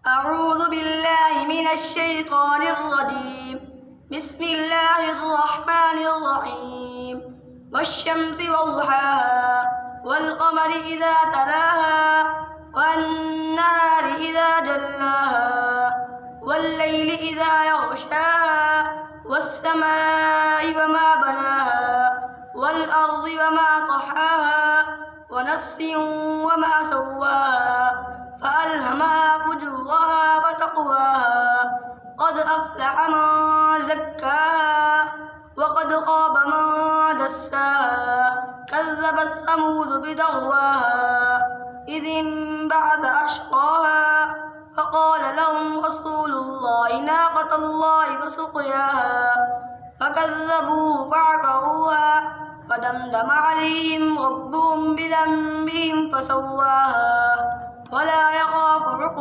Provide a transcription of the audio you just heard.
أعوذ بالله من الشيطان الرجيم. بسم الله الرحمن الرحيم. والشمس وضحاها والقمر إذا تلاها والنهار إذا جلاها والليل إذا يغشاها والسماء وما بناها والأرض وما طحاها ونفس وما سواها فألهمها فجورها وتقواها قد أفلح من زكاها وقد خاب من دساها كذبت ثمود بطغواها إذ انبعث أشقاها فقال لهم رسول الله ناقة الله وسقياها فكذبوه فعقروها فدمدم عليهم ربهم بذنبهم فسواها ولا يخاف عقباها.